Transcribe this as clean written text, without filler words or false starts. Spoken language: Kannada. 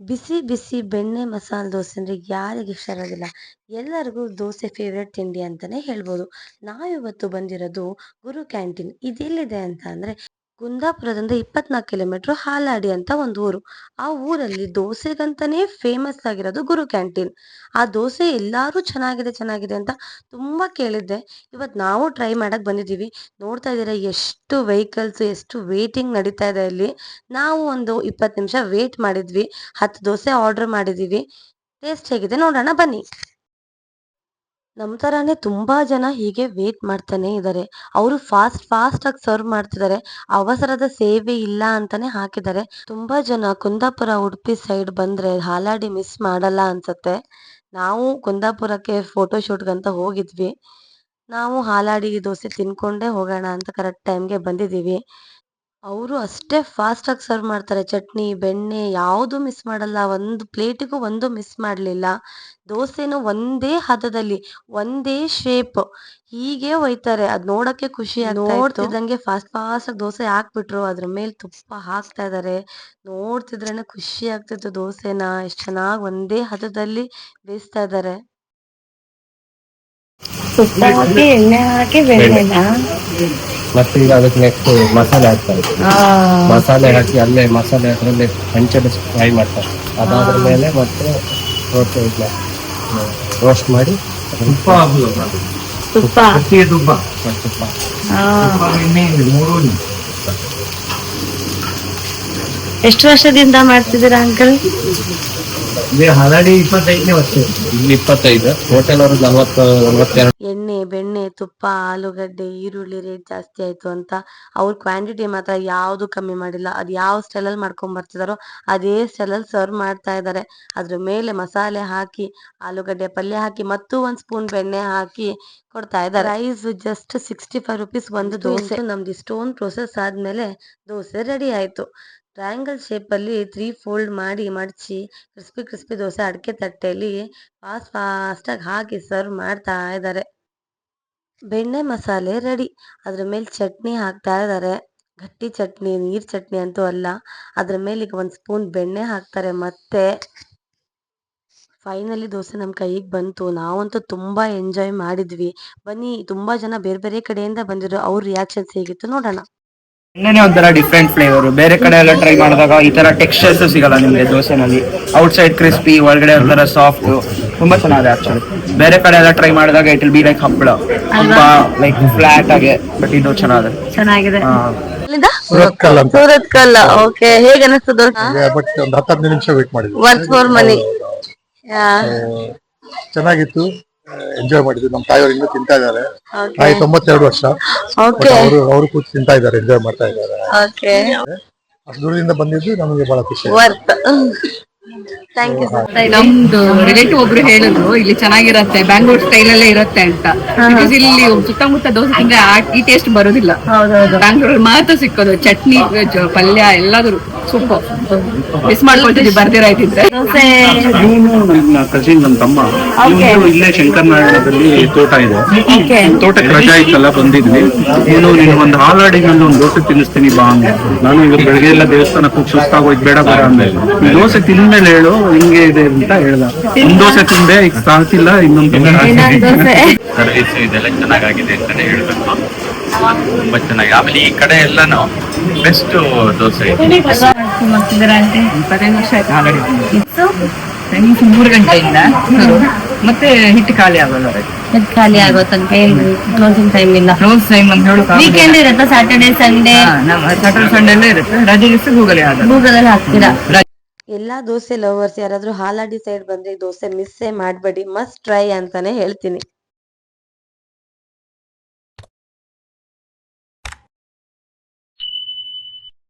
ಬಿಸಿ ಬಿಸಿ ಬೆಣ್ಣೆ ಮಸಾಲೆ ದೋಸೆ ಅಂದರೆ ಯಾರಿಗೆ ಇಷ್ಟ ಇರೋದಿಲ್ಲ. ಎಲ್ಲರಿಗೂ ದೋಸೆ ಫೇವ್ರೆಟ್ ತಿಂಡಿ ಅಂತಲೇ ಹೇಳ್ಬೋದು. ನಾವಿವತ್ತು ಬಂದಿರೋದು ಗುರು ಕ್ಯಾಂಟೀನ್. ಇದೆಲ್ಲಿದೆ ಅಂತ ಅಂದರೆ ಕುಂದಾಪುರದಿಂದ 24 ಕಿಲೋಮೀಟ್ರು ಹಾಲಾಡಿ ಅಂತ ಒಂದು ಊರು. ಆ ಊರಲ್ಲಿ ದೋಸೆಗಂತಲೇ ಫೇಮಸ್ ಆಗಿರೋದು ಗುರು ಕ್ಯಾಂಟೀನ್. ಆ ದೋಸೆ ಎಲ್ಲರೂ ಚೆನ್ನಾಗಿದೆ ಚೆನ್ನಾಗಿದೆ ಅಂತ ತುಂಬ ಕೇಳಿದ್ದೆ. ಇವತ್ತು ನಾವು ಟ್ರೈ ಮಾಡಕ್ಕೆ ಬಂದಿದ್ದೀವಿ. ನೋಡ್ತಾ ಇದ್ದೀರಾ ಎಷ್ಟು ವೆಹಿಕಲ್ಸ್, ಎಷ್ಟು ವೇಟಿಂಗ್ ನಡೀತಾ ಇದೆ ಇಲ್ಲಿ. ನಾವು ಒಂದು 20 ನಿಮಿಷ ವೇಟ್ ಮಾಡಿದ್ವಿ. 10 ದೋಸೆ ಆರ್ಡರ್ ಮಾಡಿದ್ದೀವಿ. ಟೇಸ್ಟ್ ಹೇಗಿದೆ ನೋಡೋಣ ಬನ್ನಿ. ನಮ್ಮ ಥರಾನೇ ತುಂಬ ಜನ ಹೀಗೆ ವೇಟ್ ಮಾಡ್ತಾನೆ ಇದ್ದಾರೆ. ಅವರು ಫಾಸ್ಟಾಗಿ ಸರ್ವ್ ಮಾಡ್ತಿದ್ದಾರೆ. ಅವಸರದ ಸೇವೆ ಇಲ್ಲ ಅಂತಾನೆ ಹಾಕಿದ್ದಾರೆ. ತುಂಬ ಜನ ಕುಂದಾಪುರ ಉಡುಪಿ ಸೈಡ್ ಬಂದರೆ ಹಾಲಾಡಿ ಮಿಸ್ ಮಾಡಲ್ಲ ಅನ್ಸುತ್ತೆ. ನಾವು ಕುಂದಾಪುರಕ್ಕೆ ಫೋಟೋ ಶೂಟ್ಗಂತ ಹೋಗಿದ್ವಿ. ನಾವು ಹಾಲಾಡಿ ದೋಸೆ ತಿನ್ಕೊಂಡೇ ಹೋಗೋಣ ಅಂತ ಕರೆಕ್ಟ್ ಟೈಮ್ಗೆ ಬಂದಿದ್ದೀವಿ. ಅವರು ಅಷ್ಟೇ ಫಾಸ್ಟಾಗಿ ಸರ್ವ್ ಮಾಡ್ತಾರೆ. ಚಟ್ನಿ, ಬೆಣ್ಣೆ ಯಾವುದು ಮಿಸ್ ಮಾಡಲ್ಲ. ಒಂದು ಪ್ಲೇಟಿಗೂ ಒಂದು ಮಿಸ್ ಮಾಡಲಿಲ್ಲ. ದೋಸೆನೂ ಒಂದೇ ಹದದಲ್ಲಿ, ಒಂದೇ ಶೇಪ್ ಹೀಗೆ ಒಯ್ತಾರೆ. ಅದು ನೋಡೋಕ್ಕೆ ಖುಷಿ ಆಗ್ತಾ ಇತ್ತು. ನೋಡ್ತಿದ್ದಂಗೆ ಫಾಸ್ಟಾಗಿ ದೋಸೆ ಹಾಕ್ಬಿಟ್ರು. ಅದ್ರ ಮೇಲೆ ತುಪ್ಪ ಹಾಕ್ತಾ ಇದ್ದಾರೆ. ನೋಡ್ತಿದ್ರೇನೆ ಖುಷಿ ಆಗ್ತಿತ್ತು. ದೋಸೆನ ಎಷ್ಟು ಚೆನ್ನಾಗಿ ಒಂದೇ ಹದದಲ್ಲಿ ಬೇಯಿಸ್ತಾ ಇದ್ದಾರೆ. ತುಪ್ಪ ಹಾಕಿ ಎಣ್ಣೆ ಹಾಕಿ ಬೆಣ್ಣೆನಾ ಮತ್ತೆ ಈಗ ಅದಕ್ಕೆ ನೆಕ್ಸ್ಟ್ ಮಸಾಲೆ ಹಾಕ್ತಾರೆ. ಮಸಾಲೆ ಹಾಕಿ ಅಲ್ಲೇ ಮಸಾಲೆ ಅದರಲ್ಲಿ ಹಂಚಲ್ಲಿ ಫ್ರೈ ಮಾಡ್ತಾರೆ. ಅದಾದ್ರ ಮೇಲೆ ಮತ್ತೆ ರೋಸ್ಟ್ ಮಾಡಿ ತುಪ್ಪ ಎಷ್ಟು ವರ್ಷದಿಂದ ಮಾಡ್ತಿದ್ದೀರಾ ಅಂಕಲ್? ಹಾಲಾಡಿ 25ನೇ ವರ್ಷ. ಇಲ್ಲಿ 25, ಹೋಟೆಲ್ ಅವರು 42. ಎಣ್ಣೆ, ಬೆಣ್ಣೆ, ತುಪ್ಪ, ಆಲೂಗಡ್ಡೆ, ಈರುಳ್ಳಿ ರೇಟ್ ಜಾಸ್ತಿ ಆಯ್ತು ಅಂತ ಅವ್ರ ಕ್ವಾಂಟಿಟಿ ಮಾತ್ರ ಯಾವುದು ಕಮ್ಮಿ ಮಾಡಿಲ್ಲ. ಅದು ಯಾವ ಸ್ಟೈಲಲ್ಲಿ ಮಾಡ್ಕೊಂಡ್ ಬರ್ತಿದಾರೋ ಅದೇ ಸ್ಟೈಲಲ್ಲಿ ಸರ್ವ್ ಮಾಡ್ತಾ ಇದ್ದಾರೆ. ಅದ್ರ ಮೇಲೆ ಮಸಾಲೆ ಹಾಕಿ, ಆಲೂಗಡ್ಡೆ ಪಲ್ಯ ಹಾಕಿ, ಮತ್ತು 1 ಸ್ಪೂನ್ ಬೆಣ್ಣೆ ಹಾಕಿ ಕೊಡ್ತಾ ಇದ್ದಾರೆ. ಪ್ರೈಸ್ ಜಸ್ಟ್ 65 ರುಪೀಸ್ ಒಂದು ದೋಸೆ. ನಮ್ದು ಇಷ್ಟೊಂದು ಪ್ರೊಸೆಸ್ ಆದ್ಮೇಲೆ ದೋಸೆ ರೆಡಿ ಆಯ್ತು. ಟ್ರಯಾಂಗಲ್ ಶೇಪಲ್ಲಿ 3 ಫೋಲ್ಡ್ ಮಾಡಿ ಮಡಚಿ ಕ್ರಿಸ್ಪಿ ದೋಸೆ ಅಡಿಕೆ ತಟ್ಟೆಯಲ್ಲಿ ಫಾಸ್ಟಾಗಿ ಹಾಕಿ ಸರ್ವ್ ಮಾಡ್ತಾ ಇದ್ದಾರೆ. ಬೆಣ್ಣೆ ಮಸಾಲೆ ರೆಡಿ. ಅದ್ರ ಮೇಲೆ ಚಟ್ನಿ ಹಾಕ್ತಾ ಇದ್ದಾರೆ. ಗಟ್ಟಿ ಚಟ್ನಿ, ನೀರ್ ಚಟ್ನಿ ಅಂತೂ ಅಲ್ಲ. ಅದ್ರ ಮೇಲೆ ಈಗ 1 ಸ್ಪೂನ್ ಬೆಣ್ಣೆ ಹಾಕ್ತಾರೆ. ಮತ್ತೆ ಫೈನಲಿ ದೋಸೆ ನಮ್ಮ ಕೈಗೆ ಬಂತು. ನಾವಂತೂ ತುಂಬಾ ಎಂಜಾಯ್ ಮಾಡಿದ್ವಿ. ಬನ್ನಿ, ತುಂಬಾ ಜನ ಬೇರೆ ಬೇರೆ ಕಡೆಯಿಂದ ಬಂದಿದ್ರು. ಅವ್ರ ರಿಯಾಕ್ಷನ್ಸ್ ಹೇಗಿತ್ತು ನೋಡೋಣ. ಎಣ್ಣೆನೇ ಒಂಥರ ಡಿಫ್ರೆಂಟ್ ಫ್ಲೇವರ್. ಬೇರೆ ಕಡೆ ಎಲ್ಲ ಟ್ರೈ ಮಾಡಿದಾಗ ಈ ತರ ಟೆಕ್ಸ್ಚರ್ಸ್ ಸಿಗಲ್ಲ ನಿಮಗೆ ದೋಸೆನಲ್ಲಿ. ಔಟ್ ಸೈಡ್ ಕ್ರಿಸ್ಪಿ, ಒಳಗಡೆ ಒಂಥರ ಸಾಫ್ಟ್, ತುಂಬಾ ಚೆನ್ನಾಗಿದೆ ಆಕ್ಚುಲಿ. ಬೇರೆ ಕಡೆ ಎಲ್ಲ ಟ್ರೈ ಮಾಡಿದಾಗ ಇಟ್ ವಿಲ್ ಬಿ ಲೈಕ್ ಹಪ್ಪಳ, ತುಂಬಾ ಲೈಕ್ ಫ್ಲಾಟ್ ಆಗಿ. ಬಟ್ ಇದು ಚೆನ್ನಾಗಿದೆ. ಸೂರತ್ ಕಲ್ಲ. ಓಕೆ, ಹೇಗೆ ಅನಿಸ್ತು ದೋಸೆ? ಬಟ್ ಒಂದು 10-15 ನಿಮಿಷ ವೇಟ್ ಮಾಡಿದ್ವಿ. Worth for money. ಚೆನ್ನಾಗಿತ್ತು, ಎಂಜಾಯ್ ಮಾಡಿದ್ವಿ. ನಮ್ಮ ತಾಯಿಯವರು ಇನ್ನೂ ತಿಂತಾ ಇದ್ದಾರೆ. ತಾಯಿ 92 ವರ್ಷ. ಅವರು ಕೂತು ತಿಂತಾ ಇದ್ದಾರೆ, ಎಂಜಾಯ್ ಮಾಡ್ತಾ ಇದ್ದಾರೆ. ಅಷ್ಟು ದೂರದಿಂದ ಬಂದಿದ್ದು ನಮಗೆ ಬಹಳ ಖುಷಿ. ನಮ್ದು ರಿಲೇಟಿವ್ ಒಬ್ರು ಹೇಳಿದ್ರು ಇಲ್ಲಿ ಚೆನ್ನಾಗಿರತ್ತೆ, ಬ್ಯಾಂಗ್ಳೂರ್ ಸ್ಟೈಲ್ ಅಲ್ಲೇ ಇರತ್ತೆ ಅಂತ. ಇಲ್ಲಿ ಸುತ್ತಮುತ್ತ ದೋಸೆ ತಿಂದ್ರೆ ಈ ಟೇಸ್ಟ್ ಬರೋದಿಲ್ಲ. ಬ್ಯಾಂಗ್ಳೂರ್ ಮಾತ್ರ ಸಿಕ್ಕೋದು. ಚಟ್ನಿ, ಪಲ್ಯ ಎಲ್ಲಾದ್ರು ಸೂಪರ್. ಮಿಸ್ ಮಾಡ್ಕೊಳ್ತಿದ್ವಿ ಬರ್ದಿರ ಇದ್ರೆ. ನನ್ನ ಕಸಿನ್, ನನ್ನ ತಮ್ಮ ಇಲ್ಲೇ ಶಂಕರನಾರಾಯಣದಲ್ಲಿ ತೋಟ ಇದೆ. ತೋಟಕ್ಕೆ ರಜಾ ಇತ್ತಲ್ಲ, ಬಂದಿದ್ವಿ. ನೀನು ಒಂದು ಹಾಲಾಡಿನಲ್ಲಿ ಒಂದು ದೋಸೆ ತಿನ್ನಿಸ್ತೀನಿ ಬಾ ಅಂದೆ. ನಾನು ಇವತ್ತು ಬೆಳಗ್ಗೆ ಎಲ್ಲ ದೇವಸ್ಥಾನಕ್ಕೆ ಹೋಗಿ ಸುಸ್ತಾಗೋಯ್ತು, ಬೇಡ ಬೇಡ ಅಂದೆ. ದೋಸೆ ತಿಂದ್ಮೇಲೆ ಹೇಳು ಹಿಂಗೆ ಇದೆ ಅಂತ ಹೇಳ್ದ. ಒಂದ್ ದೋಸೆ ತಿಂದೆ, ಈಗ ಸಾಲ್ತಿಲ್ಲ, ಇನ್ನೊಂದು ಸರ್ವಿಸ್ ಇದೆಲ್ಲ ಚೆನ್ನಾಗಿದೆ ಅಂತಾನೆ ಹೇಳ್ಬೇಕು. ತುಂಬಾ ಚೆನ್ನಾಗಿ. ಆಮೇಲೆ ಈ ಕಡೆ ಎಲ್ಲಾನು ಬೆಸ್ಟ್ ದೋಸೆ. 25 ವರ್ಷ ಆಯ್ತು ಆಲ್ರೆಡಿ. 3 ಗಂಟೆಯಿಂದ ಮತ್ತೆ ಹಿಟ್ಟು ಖಾಲಿ ಆಗೋ ತನಕ ಕ್ಲೋಸಿಂಗ್ ಟೈಮ್ ಇಲ್ಲ. ಕ್ಲೋಸ್ ಟೈಮ್ ಅಂತ ಹೇಳೋದು ವೀಕೆಂಡ್ ಇರುತ್ತೆ, ಸ್ಯಾಟರ್ಡೆ ಸಂಡೇ. ಸ್ಯಾಟರ್ಡೆ ಸಂಡೇ ಇರುತ್ತೆ, ರಜೆ ಗೂಗಲ್ ಅಲ್ಲಿ ಹಾಕ್ತೀರಾ. ಎಲ್ಲಾ ದೋಸೆ ಲವರ್ಸ್ ಯಾರಾದ್ರೂ ಹಾಲಾಡಿ ಸೈಡ್ ಬಂದ್ರೆ ದೋಸೆ ಮಿಸ್ಸೇ ಮಾಡಬೇಡಿ, ಮಸ್ಟ್ ಟ್ರೈ ಅಂತಾನೆ ಹೇಳ್ತೀನಿ.